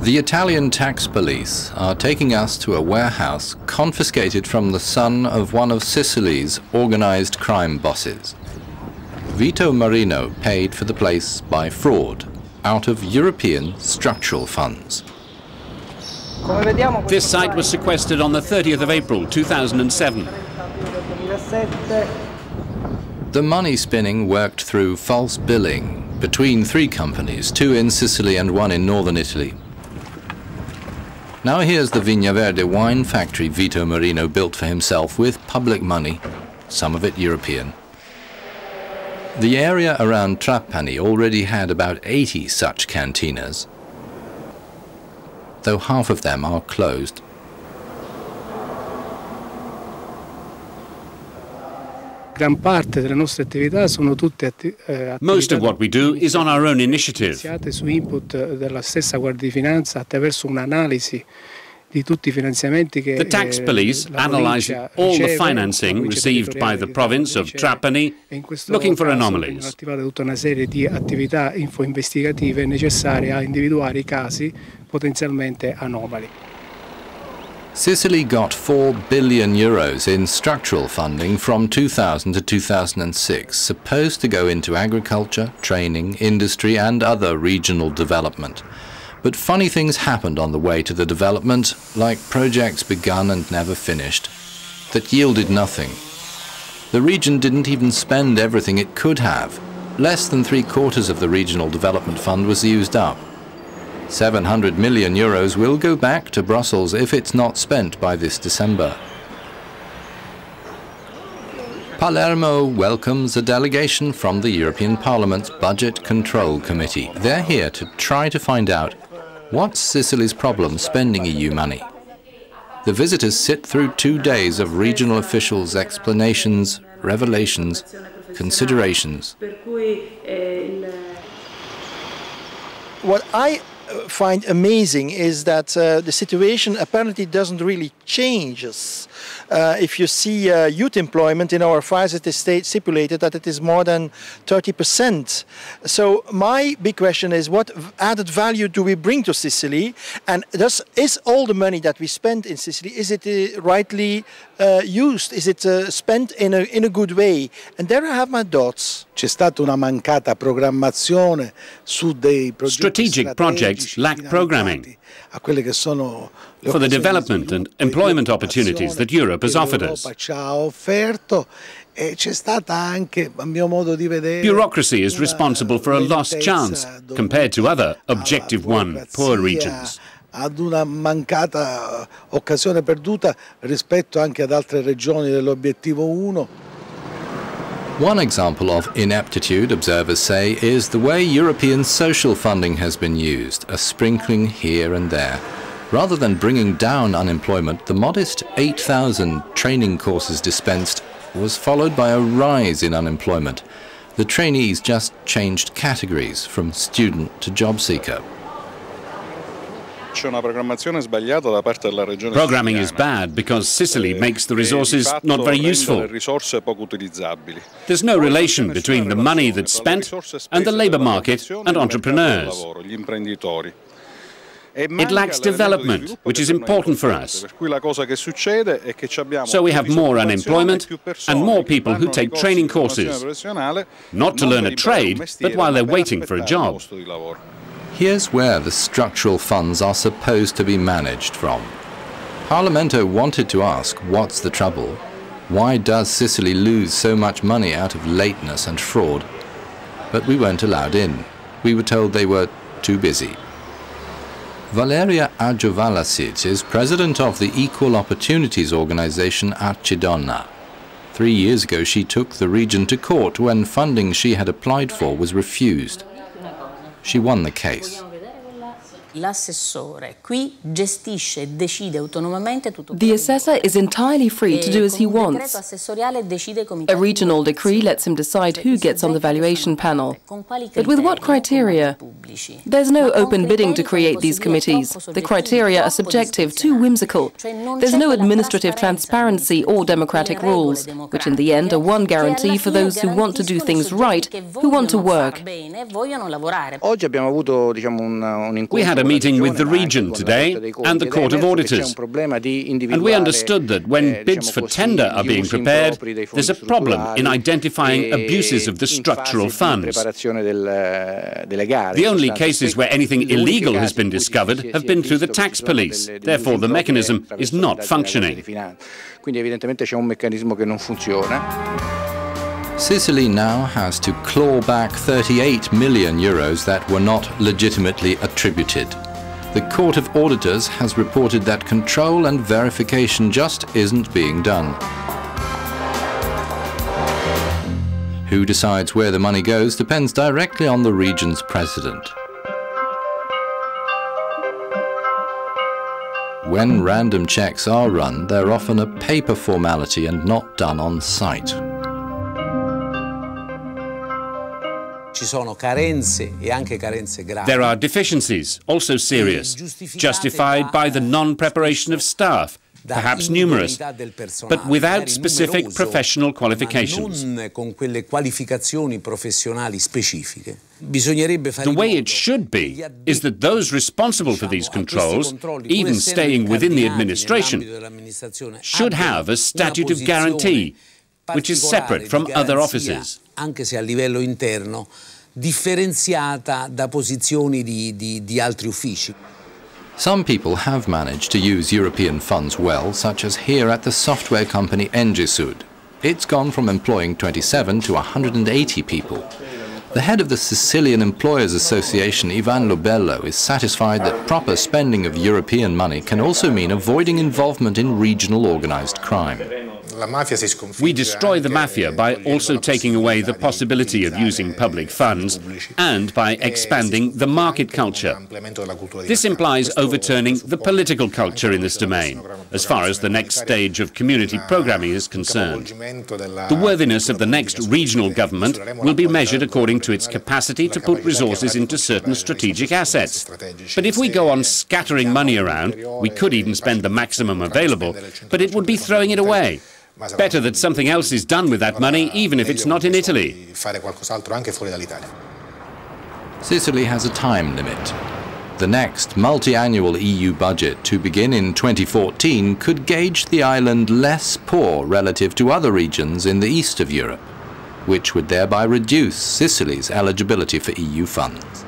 The Italian tax police are taking us to a warehouse confiscated from the son of one of Sicily's organized crime bosses. Vito Marino paid for the place by fraud out of European structural funds. This site was sequestered on the 30th of April 2007. The money spinning worked through false billing between 3 companies, 2 in Sicily and 1 in northern Italy. Now here's the Vigna Verde wine factory Vito Marino built for himself with public money, some of it European. The area around Trapani already had about 80 such cantinas, though half of them are closed. Most of what we do is on our own initiative. The tax police analyze all the financing received by the province of Trapani, looking for anomalies. Sicily got 4 billion euros in structural funding from 2000 to 2006, supposed to go into agriculture, training, industry and other regional development. But funny things happened on the way to the development, like projects begun and never finished, that yielded nothing. The region didn't even spend everything it could have. Less than 3/4 of the Regional Development Fund was used up. 700 million euros will go back to Brussels if it's not spent by this December. Palermo welcomes a delegation from the European Parliament's Budget Control Committee. They're here to try to find out what's Sicily's problem spending EU money. The visitors sit through 2 days of regional officials' explanations, revelations, considerations. What I find amazing is that the situation apparently doesn't really change. If you see youth employment in our files, it is stipulated that it is more than 30%. So my big question is, what added value do we bring to Sicily? And is all the money that we spend in Sicily, is it rightly used? Is it spent in a good way? And there I have my doubts. C'è stata una mancata programmazione su dei progetti strategic projects lack programming for the development and employment opportunities that Europe has offered us. Bureaucracy is responsible for a lost chance compared to other Objective 1 poor regions. Ad una mancata occasione perduta rispetto anche ad altre regioni dell'Obiettivo 1. One example of ineptitude, observers say, is the way European social funding has been used, a sprinkling here and there. Rather than bringing down unemployment, the modest 8,000 training courses dispensed was followed by a rise in unemployment. The trainees just changed categories from student to job seeker. Programming is bad because Sicily makes the resources not very useful. There's no relation between the money that's spent and the labour market and entrepreneurs. It lacks development, which is important for us. So we have more unemployment and more people who take training courses, not to learn a trade, but while they're waiting for a job. Here's where the structural funds are supposed to be managed from. Parlamento wanted to ask, what's the trouble? Why does Sicily lose so much money out of lateness and fraud? But we weren't allowed in. We were told they were too busy. Valeria AJOVALASIT is president of the equal opportunities organization Arcidonna. 3 years ago she took the region to court when funding she had applied for was refused. She won the case. The assessor is entirely free to do as he wants. A regional decree lets him decide who gets on the valuation panel. But with what criteria? There's no open bidding to create these committees. The criteria are subjective, too whimsical. There's no administrative transparency or democratic rules, which in the end are one guarantee for those who want to do things right, who want to work. We had a meeting with the region today and the Court of Auditors, and we understood that when bids for tender are being prepared, there's a problem in identifying abuses of the structural funds. The only cases where anything illegal has been discovered have been through the tax police. Therefore, the mechanism is not functioning. Sicily now has to claw back 38 million euros that were not legitimately attributed. The Court of Auditors has reported that control and verification just isn't being done. Who decides where the money goes depends directly on the region's president. When random checks are run, they're often a paper formality and not done on site. There are deficiencies, also serious, justified by the non-preparation of staff, perhaps numerous, but without specific professional qualifications. The way it should be is that those responsible for these controls, even staying within the administration, should have a statute of guarantee, which is separate from other offices. Anche se a livello interno, differenziata da posizioni di altri uffici. Some people have managed to use European funds well, such as here at the software company Engisud. It's gone from employing 27 to 180 people. The head of the Sicilian Employers Association, Ivan Lobello, is satisfied that proper spending of European money can also mean avoiding involvement in regional organized crime. We destroy the mafia by also taking away the possibility of using public funds and by expanding the market culture. This implies overturning the political culture in this domain, as far as the next stage of community programming is concerned. The worthiness of the next regional government will be measured according to its capacity to put resources into certain strategic assets. But if we go on scattering money around, we could even spend the maximum available, but it would be throwing it away. Better that something else is done with that money, even if it's not in Italy. Sicily has a time limit. The next multi-annual EU budget, to begin in 2014, could gauge the island less poor relative to other regions in the east of Europe, which would thereby reduce Sicily's eligibility for EU funds.